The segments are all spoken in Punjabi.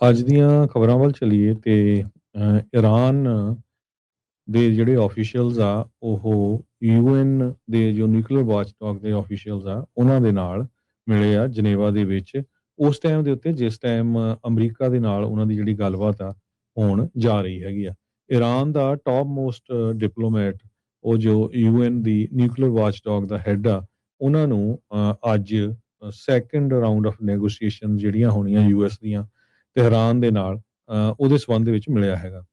ਅੱਜ ਦੀਆਂ ਖਬਰਾਂ ਵੱਲ ਚਲੀਏ ਤੇ ਈਰਾਨ ਦੇ ਜਿਹੜੇ ਆਫੀਸ਼ੀਅਲਸ ਆ ਉਹ ਯੂਐਨ ਦੇ ਜੋ ਨਿਊਕਲੀਅਰ ਵਾਚਡੌਗ ਦੇ ਆਫੀਸ਼ੀਅਲਸ ਆ ਉਹਨਾਂ ਦੇ ਨਾਲ ਮਿਲੇ ਆ ਜਨੇਵਾ ਦੇ ਵਿੱਚ ਉਸ ਟਾਈਮ ਦੇ ਉੱਤੇ ਜਿਸ ਟਾਈਮ ਅਮਰੀਕਾ ਦੇ ਨਾਲ ਉਹਨਾਂ ਦੀ ਜਿਹੜੀ ਗੱਲਬਾਤ ਆ ਹੋਣ ਜਾ ਰਹੀ ਹੈਗੀ ਆ। ਈਰਾਨ ਦਾ ਟਾਪ ਮੋਸਟ ਡਿਪਲੋਮੈਟ ਉਹ ਜੋ ਯੂਐਨ ਦੀ ਨਿਊਕਲੀਅਰ ਵਾਚਡੌਗ ਦਾ ਹੈਡ ਆ ਉਹਨਾਂ ਨੂੰ ਅੱਜ ਸੈਕੰਡ ਰਾਉਂਡ ਆਫ ਨੈਗੋਸ਼ੀਏਸ਼ਨ ਜਿਹੜੀਆਂ ਹੋਣੀਆਂ ਯੂਐਸ ਦੀਆਂ ਤਹਿਰਾਨ ਦੇ ਨਾਲ ਉਹਦੇ ਸਬੰਧ ਦੇ ਵਿੱਚ ਮਿਲਿਆ ਹੈਗਾ।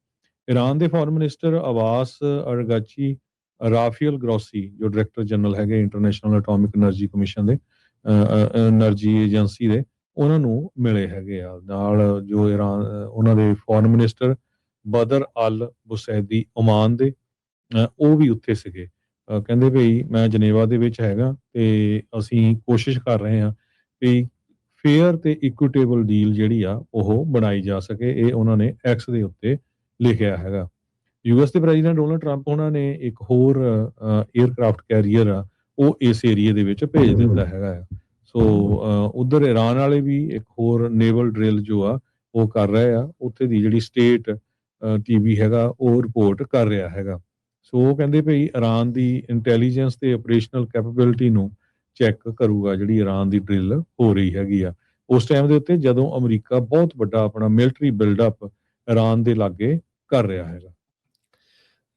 ਈਰਾਨ ਦੇ ਫੋਰਨ ਮਿਨਿਸਟਰ ਅਬਾਸ ਅਰਗਾਚੀ ਰਾਫੇਲ ਗਰੋਸੀ ਜੋ ਡਾਇਰੈਕਟਰ ਜਨਰਲ ਹੈਗੇ ਇੰਟਰਨੈਸ਼ਨਲ ਐਟੋਮਿਕ એનર્ਜੀ ਕਮਿਸ਼ਨ ਦੇ એનર્ਜੀ ਏਜੰਸੀ ਦੇ ਉਹਨਾਂ ਨੂੰ ਮਿਲੇ ਹੈਗੇ ਆ ਨਾਲ ਜੋ ਈਰਾਨ ਉਹਨਾਂ ਦੇ ਫੋਰਨ ਮਿਨਿਸਟਰ ਬਦਰ ਅਲ ਬੁਸੈਦੀ ਓਮਾਨ ਦੇ ਉਹ ਵੀ ਉੱਥੇ ਸੀਗੇ। ਕਹਿੰਦੇ ਭਈ ਮੈਂ ਜਨੇਵਾ ਦੇ ਵਿੱਚ ਹੈਗਾ ਤੇ ਅਸੀਂ ਕੋਸ਼ਿਸ਼ ਕਰ ਰਹੇ ਹਾਂ ਵੀ ਫੇਅਰ ਤੇ ਇਕੁਇਟੇਬਲ ਡੀਲ ਜਿਹੜੀ ਆ ਉਹ ਬਣਾਈ ਜਾ ਸਕੇ। ਇਹ ਉਹਨਾਂ ਨੇ ਐਕਸ ਦੇ ਉੱਤੇ ਲਿਖਿਆ ਹੈਗਾ। ਯੂਐਸ ਦੇ ਪ੍ਰੈਜ਼ੀਡੈਂਟ ਡੋਨਲਡ ਟਰੰਪ ਉਹਨਾਂ ਨੇ ਇੱਕ ਹੋਰ 에ਅਰਕ੍ਰਾਫਟ ਕੈਰੀਅਰ ਆ ਉਹ ਇਸ ਏਰੀਏ ਦੇ ਵਿੱਚ ਭੇਜ ਦਿੱਤਾ ਹੈਗਾ ਆ। ਸੋ ਉਧਰ ਈਰਾਨ ਵਾਲੇ ਵੀ ਇੱਕ ਹੋਰ ਨੇਵਲ ਡਰਿਲ ਜੋ ਆ ਉਹ ਕਰ ਰਹੇ ਆ। ਉੱਥੇ ਦੀ ਜਿਹੜੀ ਸਟੇਟ ਟੀਵੀ ਹੈਗਾ ਉਹ ਰਿਪੋਰਟ ਕਰ ਰਿਹਾ ਹੈਗਾ। ਸੋ ਉਹ ਕਹਿੰਦੇ ਭਈ ਈਰਾਨ ਦੀ ਇੰਟੈਲੀਜੈਂਸ ਤੇ ਆਪਰੇਸ਼ਨਲ ਕੈਪੇਬਿਲਿਟੀ ਨੂੰ ਚੈੱਕ ਕਰੂਗਾ ਜਿਹੜੀ ਈਰਾਨ ਦੀ ਡਰਿਲ ਹੋ ਰਹੀ ਹੈਗੀ ਆ ਉਸ ਟਾਈਮ ਦੇ ਉੱਤੇ ਜਦੋਂ ਅਮਰੀਕਾ ਬਹੁਤ ਵੱਡਾ ਆਪਣਾ ਮਿਲਟਰੀ ਬਿਲਡਅਪ ਈਰਾਨ ਦੇ ਲਾਗੇ ਕਰ ਰਿਹਾ ਹੈਗਾ।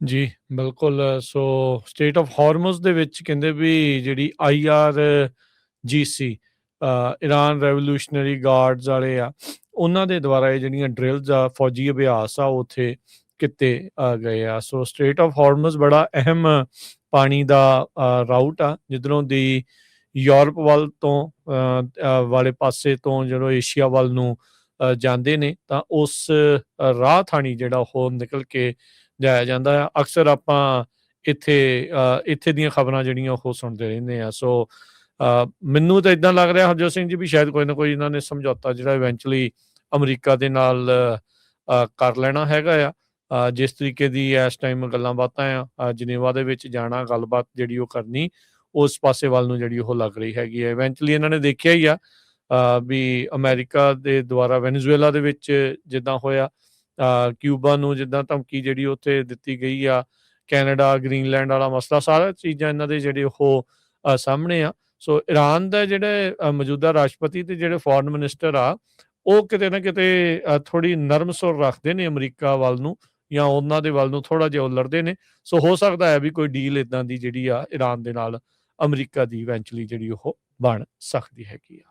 ਜੀ, ਬਿਲਕੁਲ। ਸੋ ਸਟੇਟ ਆਫ ਹਾਰਮਜ਼ ਦੇ ਵਿੱਚ ਕਹਿੰਦੇ ਵੀ ਜਿਹੜੀ IRGC ਈਰਾਨ ਰੈਵੋਲੂਸ਼ਨਰੀ ਗਾਰਡਸ ਵਾਲੇ ਆ ਉਹਨਾਂ ਦੇ ਦੁਆਰਾ ਇਹ ਜਿਹੜੀਆਂ ਡਰਿਲਸ ਆ ਫੌਜੀ ਅਭਿਆਸ ਆ ਉੱਥੇ ਕੀਤੇ ਗਏ ਆ। ਸੋ ਸਟੇਟ ਆਫ ਹਾਰਮਜ਼ ਬੜਾ ਅਹਿਮ ਪਾਣੀ ਦਾ ਰਾਊਟ ਆ ਜਿੱਧਰੋਂ ਦੀ ਯੂਰਪ ਵੱਲ ਤੋਂ ਵਾਲੇ ਪਾਸੇ ਤੋਂ ਜਦੋਂ ਏਸ਼ੀਆ ਵੱਲ ਨੂੰ ਜਾਂਦੇ ਨੇ ਤਾਂ ਉਸ ਰਾਹ ਥਾਣੀ ਜਿਹੜਾ ਉਹ ਨਿਕਲ ਕੇ ਜਾਇਆ ਜਾਂਦਾ ਆ। ਅਕਸਰ ਆਪਾਂ ਇੱਥੇ ਦੀਆਂ ਖਬਰਾਂ ਜਿਹੜੀਆਂ ਉਹ ਸੁਣਦੇ ਰਹਿੰਦੇ ਆ। ਸੋ ਮੈਨੂੰ ਤਾਂ ਇੱਦਾਂ ਲੱਗ ਰਿਹਾ ਹਰਜੋਤ ਸਿੰਘ ਜੀ ਵੀ ਸ਼ਾਇਦ ਕੋਈ ਨਾ ਕੋਈ ਇਹਨਾਂ ਨੇ ਸਮਝੌਤਾ ਜਿਹੜਾ ਇਵੈਂਚੁਅਲੀ ਅਮਰੀਕਾ ਦੇ ਨਾਲ ਕਰ ਲੈਣਾ ਹੈਗਾ ਆ। ਜਿਸ ਤਰੀਕੇ ਦੀ ਇਸ ਟਾਈਮ ਗੱਲਾਂ ਬਾਤਾਂ ਆ ਜਨੇਵਾ ਦੇ ਵਿੱਚ ਜਾਣਾ ਗੱਲਬਾਤ ਜਿਹੜੀ ਉਹ ਕਰਨੀ ਉਸ ਪਾਸੇ ਵੱਲ ਨੂੰ ਜਿਹੜੀ ਉਹ ਲੱਗ ਰਹੀ ਹੈਗੀ ਹੈ। ਇਵੈਂਚੁਅਲੀ ਇਹਨਾਂ ਨੇ ਦੇਖਿਆ ਹੀ ਆ ਵੀ ਅਮਰੀਕਾ ਦੇ ਦੁਆਰਾ ਵੈਨੇਜ਼ੁਏਲਾ ਦੇ ਵਿੱਚ ਜਿੱਦਾਂ ਹੋਇਆ ਕਿਊਬਾ ਨੂੰ ਜਿੱਦਾਂ ਧਮਕੀ ਜਿਹੜੀ ਉੱਥੇ ਦਿੱਤੀ ਗਈ ਆ ਕੈਨੇਡਾ ਗ੍ਰੀਨਲੈਂਡ ਵਾਲਾ ਮਸਲਾ ਸਾਰਾ ਚੀਜ਼ਾਂ ਇਹਨਾਂ ਦੇ ਜਿਹੜੇ ਉਹ ਸਾਹਮਣੇ ਆ। ਸੋ ਈਰਾਨ ਦਾ ਜਿਹੜੇ ਮੌਜੂਦਾ ਰਾਸ਼ਟਰਪਤੀ ਤੇ ਜਿਹੜੇ ਫੋਰਨ ਮਿਨਿਸਟਰ ਆ ਉਹ ਕਿਤੇ ਨਾ ਕਿਤੇ ਥੋੜ੍ਹੀ ਨਰਮ ਸੁਰ ਰੱਖਦੇ ਨੇ ਅਮਰੀਕਾ ਵੱਲ ਨੂੰ ਜਾਂ ਉਹਨਾਂ ਦੇ ਵੱਲ ਨੂੰ ਥੋੜ੍ਹਾ ਜਿਹਾ ਉਲਰਦੇ ਨੇ। ਸੋ ਹੋ ਸਕਦਾ ਹੈ ਵੀ ਕੋਈ ਡੀਲ ਇੱਦਾਂ ਦੀ ਜਿਹੜੀ ਆ ਈਰਾਨ ਦੇ ਨਾਲ ਅਮਰੀਕਾ ਦੀ ਇਵੈਂਚੁਅਲੀ ਜਿਹੜੀ ਉਹ ਬਣ ਸਕਦੀ ਹੈਗੀ ਆ।